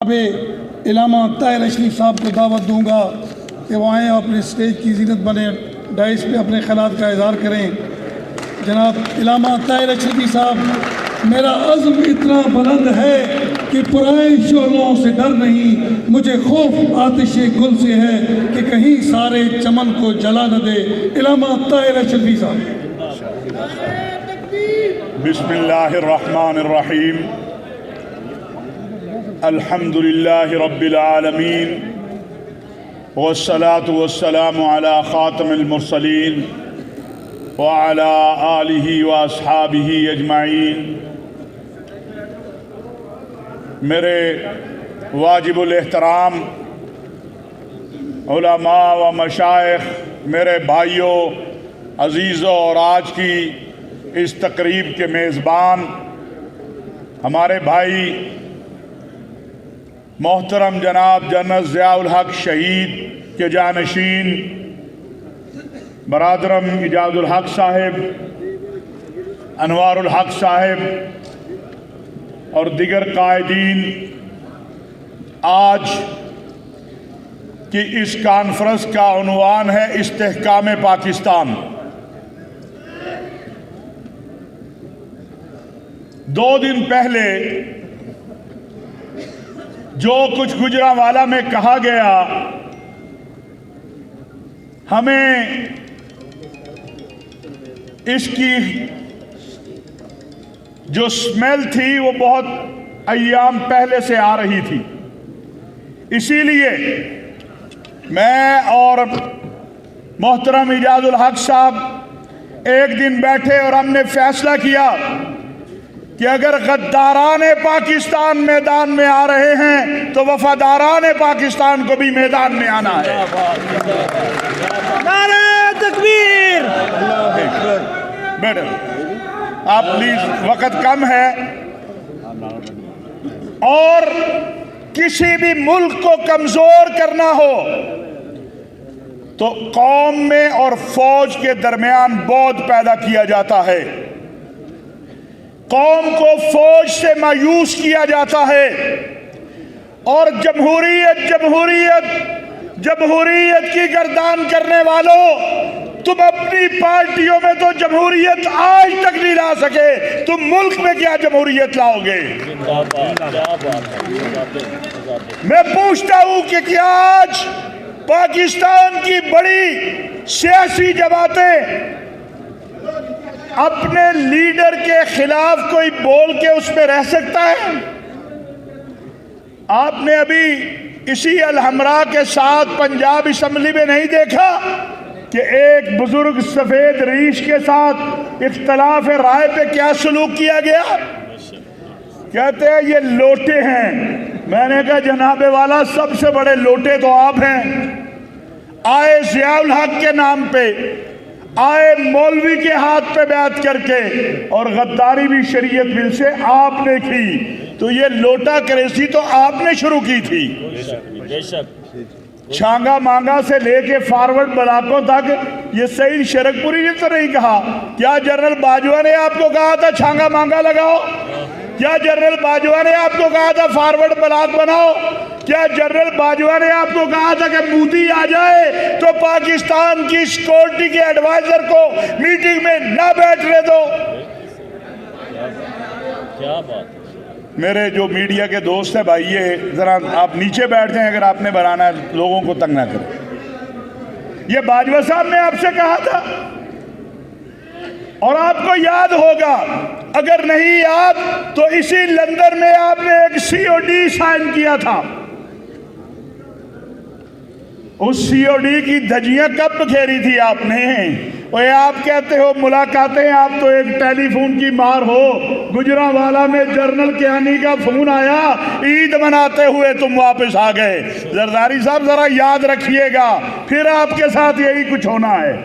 جناب علامہ طاہر اشرف صاحب کو دعوت دوں گا کہ وہ آئیں اپنے اسٹیج کی زینت بنے، ڈائس پہ اپنے خیالات کا اظہار کریں۔ جناب علامہ طاہر اشرفی صاحب، میرا عزم اتنا بلند ہے کہ پرائے شعلوں سے ڈر نہیں، مجھے خوف آتش گل سے ہے کہ کہیں سارے چمن کو جلا نہ دے۔ علامہ طاہر اشرفی صاحب۔ بسم اللہ الرحمن الرحیم، الحمد للہ رب العالمین، والصلاة والسلام علی خاتم المرسلین وعلی آلہ واصحابہ اجمعین۔ میرے واجب الاحترام علماء و مشائخ، میرے بھائیوں عزیزوں، اور آج کی اس تقریب کے میزبان ہمارے بھائی محترم جناب جنرل ضیاء الحق شہید کے جانشین برادرم اعجاز الحق صاحب، انوار الحق صاحب اور دیگر قائدین، آج کی اس کانفرنس کا عنوان ہے استحکام پاکستان۔ 2 دن پہلے جو کچھ گجرانوالہ میں کہا گیا، ہمیں اس کی جو سمیل تھی وہ بہت ایام پہلے سے آ رہی تھی۔ اسی لیے میں اور محترم اعجاز الحق صاحب ایک دن بیٹھے اور ہم نے فیصلہ کیا کہ اگر غداران پاکستان میدان میں آ رہے ہیں تو وفاداران پاکستان کو بھی میدان میں آنا ہے۔ نعرہ تکبیر! بیٹھے آپ پلیز، وقت کم ہے، اور کسی بھی ملک کو کمزور کرنا ہو تو قوم میں اور فوج کے درمیان بعد پیدا کیا جاتا ہے، قوم کو فوج سے مایوس کیا جاتا ہے، اور جمہوریت کی گردان کرنے والوں، تم اپنی پارٹیوں میں تو جمہوریت آج تک نہیں لا سکے، تم ملک میں کیا جمہوریت لاؤ گے؟ میں پوچھتا ہوں کہ کیا آج پاکستان کی بڑی سیاسی جماعتیں اپنے لیڈر کے خلاف کوئی بول کے اس میں رہ سکتا ہے؟ آپ نے ابھی اسی الحمراء کے ساتھ پنجاب اسمبلی میں نہیں دیکھا کہ ایک بزرگ سفید ریش کے ساتھ اختلاف رائے پہ کیا سلوک کیا گیا؟ کہتے ہیں یہ لوٹے ہیں۔ میں نے کہا جناب والا، سب سے بڑے لوٹے تو آپ ہیں۔ آئے ضیاء الحق کے نام پہ، آئے مولوی کے ہاتھ پہ بیعت کر کے، اور غداری بھی شریعت بل سے آپ نے کی، تو یہ لوٹا کریسی تو آپ نے شروع کی تھی۔ چھانگا مانگا سے لے کے فارورڈ بلاکوں تک یہ سعید شرک پوری نے تو نہیں کہا۔ کیا جنرل باجوہ نے آپ کو کہا تھا چھانگا مانگا لگاؤ؟ کیا جنرل باجوہ نے آپ کو کہا تھا فارورڈ بلاک بناؤ؟ کیا جنرل باجوہ نے آپ کو کہا تھا کہ مودی آ جائے تو پاکستان کی سیکورٹی کے ایڈوائزر کو میٹنگ میں نہ بیٹھنے دو؟ کیا بات! میرے جو میڈیا کے دوست ہیں بھائی، یہ ذرا آپ نیچے بیٹھ جائیں اگر آپ نے بنانا ہے، لوگوں کو تنگ نہ کریں۔ یہ باجوہ صاحب نے آپ سے کہا تھا، اور آپ کو یاد ہوگا، اگر نہیں یاد تو اسی لندن میں آپ نے ایک COD سائن کیا تھا۔ اس COD کی دھجیاں کب بکھیری تھی آپ نے؟ اور آپ کہتے ہو ملاقاتیں، آپ تو ایک ٹیلی فون کی مار ہو۔ گجرانوالہ میں جنرل کیانی کا فون آیا، عید مناتے ہوئے تم واپس آ گئے۔ زرداری صاحب ذرا یاد رکھیے گا، پھر آپ کے ساتھ یہی کچھ ہونا ہے۔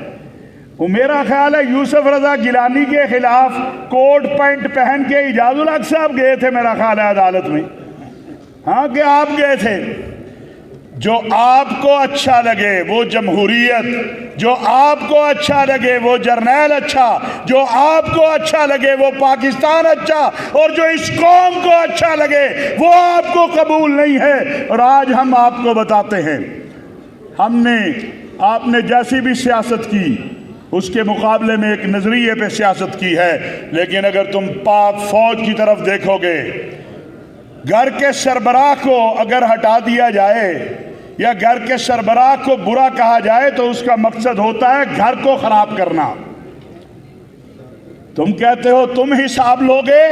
وہ میرا خیال ہے یوسف رضا گیلانی کے خلاف کوٹ پینٹ پہن کے اعجاز الحق صاحب گئے تھے، میرا خیال ہے عدالت میں۔ ہاں کہ آپ گئے تھے۔ جو آپ کو اچھا لگے وہ جمہوریت، جو آپ کو اچھا لگے وہ جرنیل اچھا، جو آپ کو اچھا لگے وہ پاکستان اچھا، اور جو اس قوم کو اچھا لگے وہ آپ کو قبول نہیں ہے۔ اور آج ہم آپ کو بتاتے ہیں، آپ نے جیسی بھی سیاست کی اس کے مقابلے میں ایک نظریے پہ سیاست کی ہے، لیکن اگر تم پاک فوج کی طرف دیکھو گے، گھر کے سربراہ کو اگر ہٹا دیا جائے یا گھر کے سربراہ کو برا کہا جائے تو اس کا مقصد ہوتا ہے گھر کو خراب کرنا۔ تم کہتے ہو تم حساب لوگے،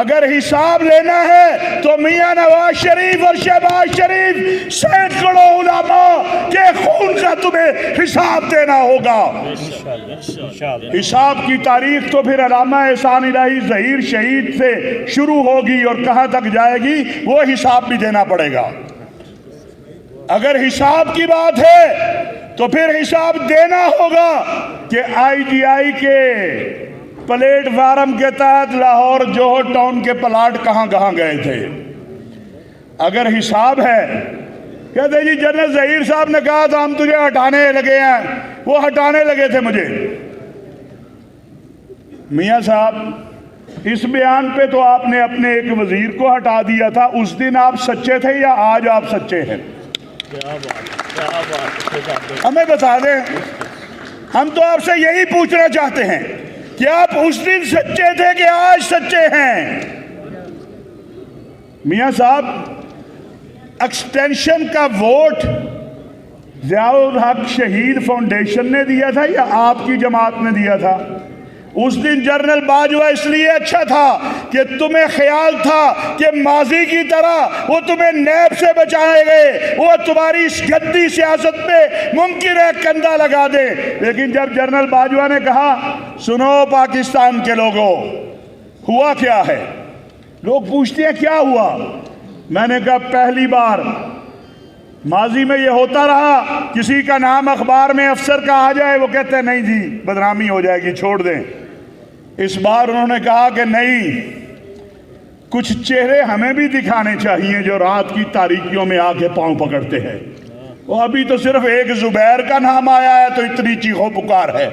اگر حساب لینا ہے تو میاں نواز شریف اور شہباز شریف سینکڑوں علماء کے خون کا تمہیں حساب دینا ہوگا۔ حساب کی تاریخ تو پھر علامہ احسان الہی ظہیر شہید سے شروع ہوگی اور کہاں تک جائے گی وہ حساب بھی دینا پڑے گا۔ اگر حساب کی بات ہے تو پھر حساب دینا ہوگا کہ آئی جی آئی کے پلیٹ فارم کے تحت لاہور جوہر ٹاؤن کے پلاٹ کہاں گئے تھے۔ اگر حساب ہے، کہتے جی جنرل ظہیر صاحب نے کہا تھا ہم تجھے ہٹانے لگے ہیں، وہ ہٹانے لگے تھے مجھے۔ میاں صاحب اس بیان پہ تو آپ نے اپنے ایک وزیر کو ہٹا دیا تھا، اس دن آپ سچے تھے یا آج آپ سچے ہیں؟ ہمیں بتا دیں، ہم تو آپ سے یہی پوچھنا چاہتے ہیں کہ آپ اس دن سچے تھے کہ آج سچے ہیں؟ میاں صاحب ایکسٹینشن کا ووٹ ضیاء الحق شہید فاؤنڈیشن نے دیا تھا یا آپ کی جماعت نے دیا تھا؟ اس دن جنرل باجوہ اس لیے اچھا تھا کہ تمہیں خیال تھا کہ ماضی کی طرح وہ تمہیں نیب سے بچائے گئے، وہ تمہاری اس گندی سیاست میں ممکن ہے کندھا لگا دے۔ لیکن جب جنرل باجوہ نے کہا سنو پاکستان کے لوگوں، ہوا کیا ہے؟ لوگ پوچھتے ہیں کیا ہوا؟ میں نے کہا پہلی بار ماضی میں یہ ہوتا رہا، کسی کا نام اخبار میں افسر کا آ جائے وہ کہتے ہیں نہیں جی بدنامی ہو جائے گی چھوڑ دیں۔ اس بار انہوں نے کہا کہ نہیں، کچھ چہرے ہمیں بھی دکھانے چاہیے جو رات کی تاریکیوں میں آ کے پاؤں پکڑتے ہیں۔ وہ ابھی تو صرف ایک زبیر کا نام آیا ہے تو اتنی چیخو پکار ہے،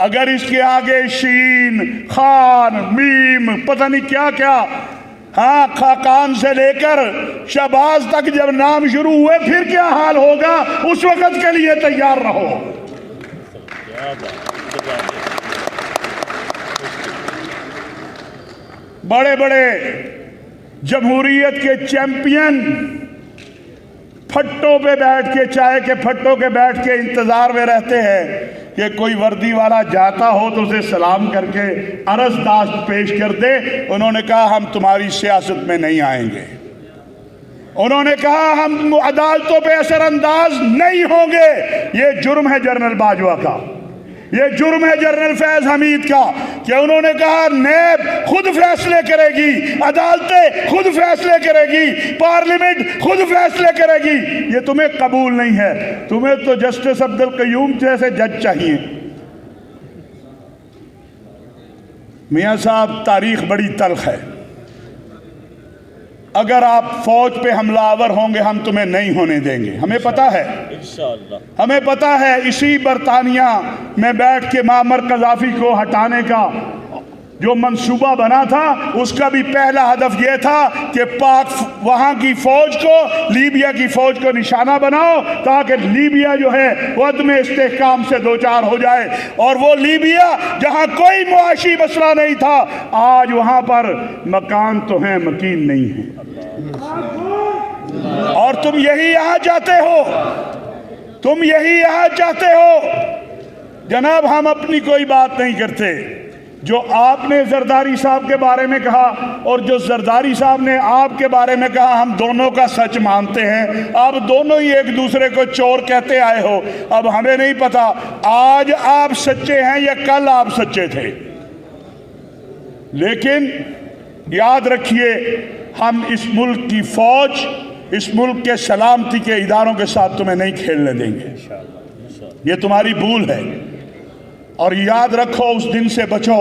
اگر اس کے آگے شین، خان، میم، پتہ نہیں کیا کیا، ہاں خاقان سے لے کر شہباز تک جب نام شروع ہوئے پھر کیا حال ہوگا، اس وقت کے لیے تیار رہو۔ بڑے بڑے جمہوریت کے چیمپئن پھٹوں پہ بیٹھ کے، چائے کے پھٹوں کے بیٹھ کے انتظار میں رہتے ہیں کہ کوئی وردی والا جاتا ہو تو اسے سلام کر کے عرض داشت پیش کر دے۔ انہوں نے کہا ہم تمہاری سیاست میں نہیں آئیں گے، انہوں نے کہا ہم عدالتوں پہ اثر انداز نہیں ہوں گے۔ یہ جرم ہے جنرل باجوہ کا، یہ جرم ہے جنرل فیض حمید کا کہ انہوں نے کہا نیب خود فیصلے کرے گی، عدالتیں خود فیصلے کرے گی، پارلیمنٹ خود فیصلے کرے گی۔ یہ تمہیں قبول نہیں ہے، تمہیں تو جسٹس عبدالقیوم جیسے جج چاہیے۔ میاں صاحب تاریخ بڑی تلخ ہے، اگر آپ فوج پہ حملہ آور ہوں گے ہم تمہیں نہیں ہونے دیں گے۔ ہمیں پتہ ہے، ہمیں پتہ ہے اسی برطانیہ میں بیٹھ کے معمر قذافی کو ہٹانے کا جو منصوبہ بنا تھا اس کا بھی پہلا ہدف یہ تھا کہ پاک وہاں کی فوج کو، لیبیا کی فوج کو نشانہ بناؤ تاکہ لیبیا جو ہے وہ عدم استحکام سے دوچار ہو جائے، اور وہ لیبیا جہاں کوئی معاشی مسئلہ نہیں تھا آج وہاں پر مکان تو ہیں مکین نہیں ہیں۔ اور تم یہی یہاں چاہتے ہو، تم یہی یہاں چاہتے ہو۔ جناب ہم اپنی کوئی بات نہیں کرتے، جو آپ نے زرداری صاحب کے بارے میں کہا اور جو زرداری صاحب نے آپ کے بارے میں کہا ہم دونوں کا سچ مانتے ہیں۔ آپ دونوں ہی ایک دوسرے کو چور کہتے آئے ہو، اب ہمیں نہیں پتا آج آپ سچے ہیں یا کل آپ سچے تھے، لیکن یاد رکھیے ہم اس ملک کی فوج، اس ملک کے سلامتی کے اداروں کے ساتھ تمہیں نہیں کھیلنے دیں گے، یہ تمہاری بھول ہے۔ اور یاد رکھو اس دن سے بچو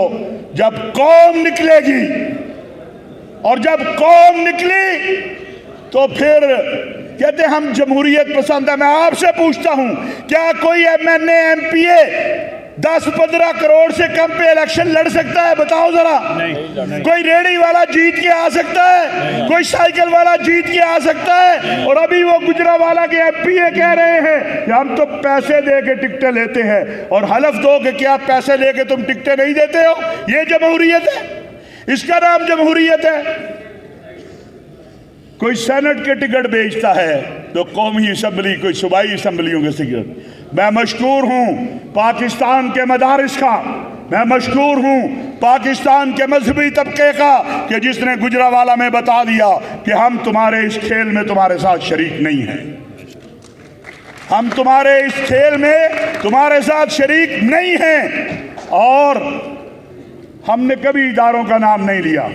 جب قوم نکلے گی، اور جب قوم نکلی تو پھر کہتے ہیں ہم جمہوریت پسند ہے۔ میں آپ سے پوچھتا ہوں کیا کوئی MNA MPA 10-15 کروڑ سے کم پہ الیکشن لڑ سکتا ہے؟ بتاؤ ذرا۔ کوئی ریڑی والا جیت کے آ سکتا ہے؟ کوئی سائیکل والا جیت کے آ سکتا ہے؟ اور ابھی وہ گجرانوالہ کے MPA کہہ رہے ہیں کہ ہم تو پیسے دے کے ٹکٹیں لیتے ہیں، اور حلف دو کہ کیا پیسے لے کے تم ٹکٹیں نہیں دیتے ہو؟ یہ جمہوریت ہے؟ اس کا نام جمہوریت ہے؟ کوئی سینٹ کے ٹکٹ بیچتا ہے تو قومی اسمبلی، کوئی صوبائی اسمبلیوں کے ٹکٹ۔ میں مشکور ہوں پاکستان کے مدارس کا، میں مشکور ہوں پاکستان کے مذہبی طبقے کا کہ جس نے گجرانوالہ میں بتا دیا کہ ہم تمہارے اس کھیل میں تمہارے ساتھ شریک نہیں ہیں، ہم تمہارے اس کھیل میں تمہارے ساتھ شریک نہیں ہیں۔ اور ہم نے کبھی اداروں کا نام نہیں لیا،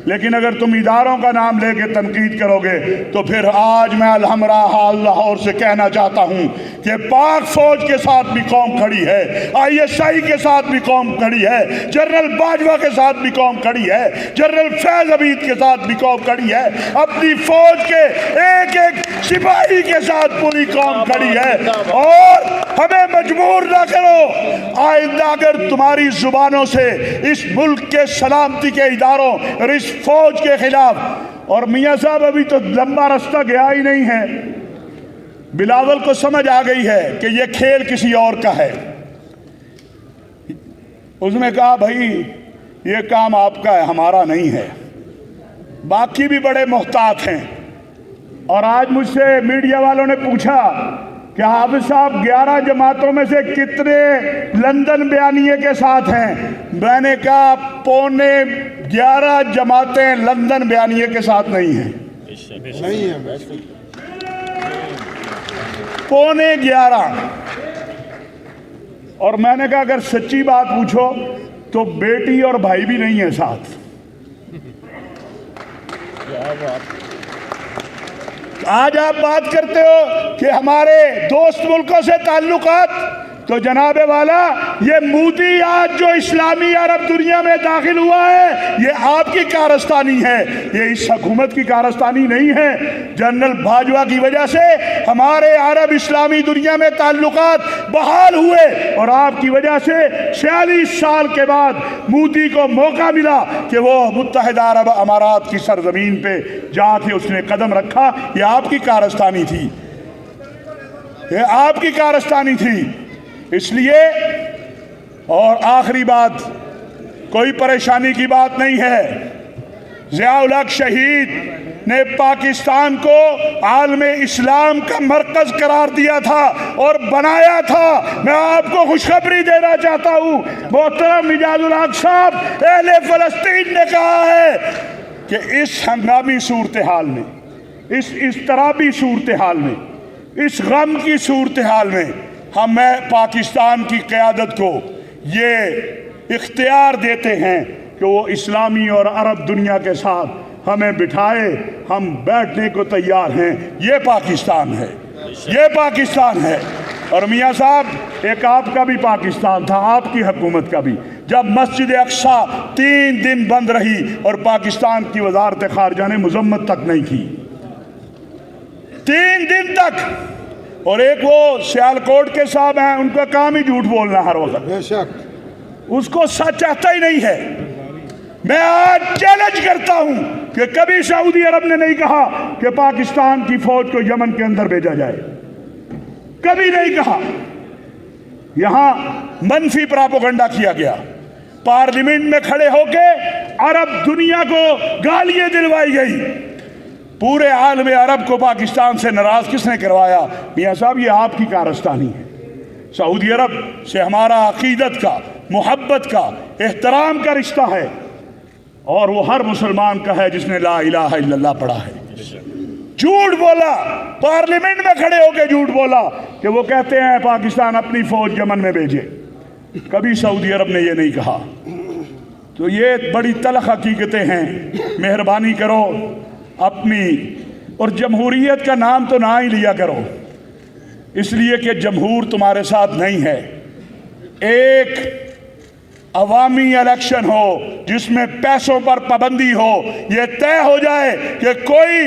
لیکن اگر تم اداروں کا نام لے کے تنقید کرو گے تو پھر آج میں الحمراء لاہور سے کہنا چاہتا ہوں کہ پاک فوج کے ساتھ بھی قوم کھڑی ہے، ISI کے ساتھ بھی قوم کھڑی ہے، جنرل باجوہ کے ساتھ بھی قوم کھڑی ہے، جنرل فیض عبید کے ساتھ بھی قوم کھڑی ہے، اپنی فوج کے ایک ایک سپاہی کے ساتھ پوری قوم کھڑی ہے۔ اور ہمیں مجبور نہ کرو، آئندہ اگر تمہاری زبانوں سے اس ملک کے سلامتی کے اداروں اور اس فوج کے خلاف، اور میاں صاحب ابھی تو لمبا رستہ گیا ہی نہیں ہے، بلاول کو سمجھ آ گئی ہے کہ یہ کھیل کسی اور کا ہے۔ اس نے کہا بھائی یہ کام آپ کا ہے، ہمارا نہیں ہے۔ باقی بھی بڑے محتاط ہیں، اور آج مجھ سے میڈیا والوں نے پوچھا کہ حافظ صاحب 11 جماعتوں میں سے کتنے لندن بیانیے کے ساتھ ہیں؟ میں نے کہا 11.25 جماعتیں لندن بیانیے کے ساتھ نہیں ہیں، 11.25۔ اور میں نے کہا اگر سچی بات پوچھو تو بیٹی اور بھائی بھی نہیں ہیں ساتھ۔ آج آپ بات کرتے ہو کہ ہمارے دوست ملکوں سے تعلقات، تو جناب والا یہ مودی آج جو اسلامی عرب دنیا میں داخل ہوا ہے یہ آپ کی کارستانی ہے، یہ اس حکومت کی کارستانی نہیں ہے۔ جنرل باجوہ کی وجہ سے ہمارے عرب اسلامی دنیا میں تعلقات بحال ہوئے، اور آپ کی وجہ سے 46 سال کے بعد مودی کو موقع ملا کہ وہ متحدہ عرب امارات کی سرزمین پہ جا کے اس نے قدم رکھا۔ یہ آپ کی کارستانی تھی، یہ آپ کی کارستانی تھی۔ اس لیے، اور آخری بات، کوئی پریشانی کی بات نہیں ہے، ضیاء الحق شہید نے پاکستان کو عالم اسلام کا مرکز قرار دیا تھا اور بنایا تھا۔ میں آپ کو خوشخبری دینا چاہتا ہوں، محترم اعجاز الحق صاحب، اہل فلسطین نے کہا ہے کہ اس ہنگامی صورتحال میں، اس اضطرابی صورتحال میں، اس غم کی صورتحال میں ہمیں پاکستان کی قیادت کو یہ اختیار دیتے ہیں کہ وہ اسلامی اور عرب دنیا کے ساتھ ہمیں بٹھائے، ہم بیٹھنے کو تیار ہیں۔ یہ پاکستان ہے، یہ پاکستان ہے۔ اور میاں صاحب ایک آپ کا بھی پاکستان تھا، آپ کی حکومت کا بھی، جب مسجد اقصیٰ 3 دن بند رہی اور پاکستان کی وزارت خارجہ نے مذمت تک نہیں کی، 3 دن تک۔ اور ایک وہ سیالکوٹ کے صاحب ہیں، ان کا کام ہی جھوٹ بولنا ہر وقت، بے شک اس کو سچ آتا ہی نہیں ہے۔ میں آج چیلنج کرتا ہوں کہ کبھی سعودی عرب نے نہیں کہا کہ پاکستان کی فوج کو یمن کے اندر بھیجا جائے، کبھی نہیں کہا۔ یہاں منفی پراپوگنڈا کیا گیا، پارلیمنٹ میں کھڑے ہو کے عرب دنیا کو گالیاں دلوائی گئی۔ پورے عالم عرب کو پاکستان سے ناراض کس نے کروایا؟ میاں صاحب یہ آپ کی کارستانی ہے۔ سعودی عرب سے ہمارا عقیدت کا، محبت کا، احترام کا رشتہ ہے، اور وہ ہر مسلمان کا ہے جس نے لا الہ الا اللہ پڑھا ہے۔ جھوٹ بولا، پارلیمنٹ میں کھڑے ہو کے جھوٹ بولا کہ وہ کہتے ہیں پاکستان اپنی فوج یمن میں بھیجے، کبھی سعودی عرب نے یہ نہیں کہا۔ تو یہ بڑی تلخ حقیقتیں ہیں، مہربانی کرو اپنی، اور جمہوریت کا نام تو نہ ہی لیا کرو، اس لیے کہ جمہور تمہارے ساتھ نہیں ہے۔ ایک عوامی الیکشن ہو جس میں پیسوں پر پابندی ہو، یہ طے ہو جائے کہ کوئی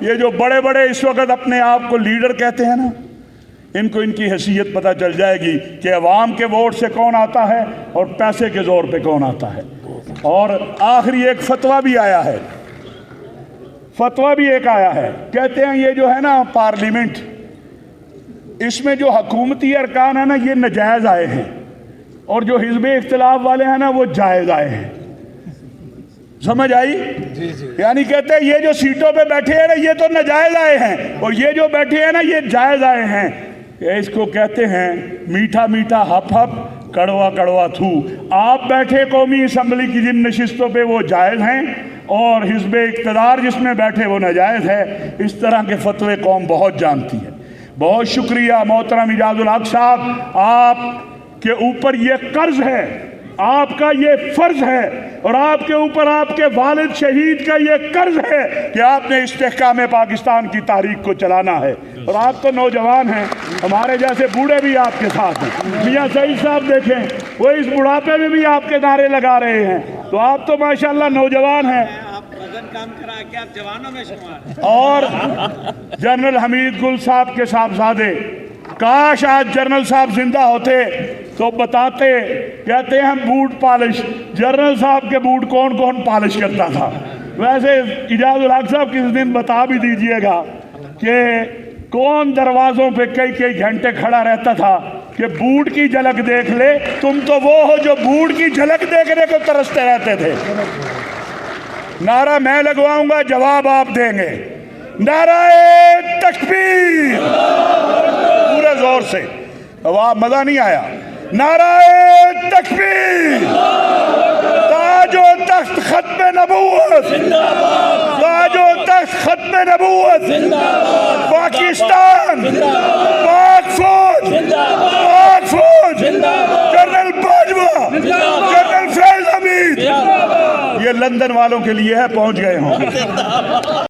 یہ جو بڑے بڑے اس وقت اپنے آپ کو لیڈر کہتے ہیں نا، ان کو ان کی حیثیت پتہ چل جائے گی کہ عوام کے ووٹ سے کون آتا ہے اور پیسے کے زور پہ کون آتا ہے. اور آخری ایک فتویٰ بھی آیا ہے، فتویٰ بھی ایک آیا ہے. کہتے ہیں یہ جو ہے نا پارلیمنٹ، اس میں جو حکومتی ارکان ہیں نا یہ ناجائز آئے ہیں، اور جو حزب اختلاف والے ہیں نا وہ جائز آئے ہیں. سمجھ آئی؟ یعنی کہتے ہیں یہ جو سیٹوں پہ بیٹھے ہیں نا یہ تو ناجائز آئے ہیں، اور یہ جو بیٹھے ہیں نا یہ جائز آئے ہیں. اس کو کہتے ہیں میٹھا میٹھا ہپ ہپ، کڑوا کڑوا تھو. آپ بیٹھے قومی اسمبلی کی جن نشستوں پہ وہ جائز ہیں، اور حزب اقتدار جس میں بیٹھے وہ ناجائز ہے. اس طرح کے فتوے قوم بہت جانتی ہے. بہت شکریہ محترم اعجاز الحق صاحب، آپ کے اوپر یہ قرض ہے، آپ کا یہ فرض ہے، اور آپ کے اوپر آپ کے والد شہید کا یہ قرض ہے کہ آپ نے استحکام پاکستان کی تحریک کو چلانا ہے. اور آپ تو نوجوان ہیں، ہمارے جیسے بوڑھے بھی آپ کے ساتھ ہیں. میاں سعید صاحب دیکھیں، وہ اس بڑھاپے میں بھی آپ کے نعرے لگا رہے ہیں. تو آپ تو ماشاءاللہ نوجوان ہیں. کام کرا کے آپ جوانوں میں شمار. اور جنرل حمید گل صاحب کے صاحبزادے، کاش آج جنرل صاحب زندہ ہوتے تو بتاتے. کہتے ہیں ہم بوٹ پالش، جنرل صاحب کے بوٹ کون کون پالش کرتا تھا. ویسے اعجاز الحق صاحب کسی دن بتا بھی دیجئے گا کہ کون دروازوں پہ کئی کئی گھنٹے کھڑا رہتا تھا کہ بوٹ کی جھلک دیکھ لے. تم تو وہ ہو جو بوٹ کی جھلک دیکھنے کو ترستے رہتے تھے. نعرہ میں لگواؤں گا، جواب آپ دیں گے. نعرہ تکبیر پورے زور سے. مزہ نہیں آیا؟ نعرہ تکبیر. تاج و تخت ختم نبوت، تاج و تخت ختم نبوت. پاکستان، پاک فوج، پاک فوج، جنرل باجوہ، جنرل فیض حمید. یہ لندن والوں کے لیے ہے، پہنچ گئے ہوں.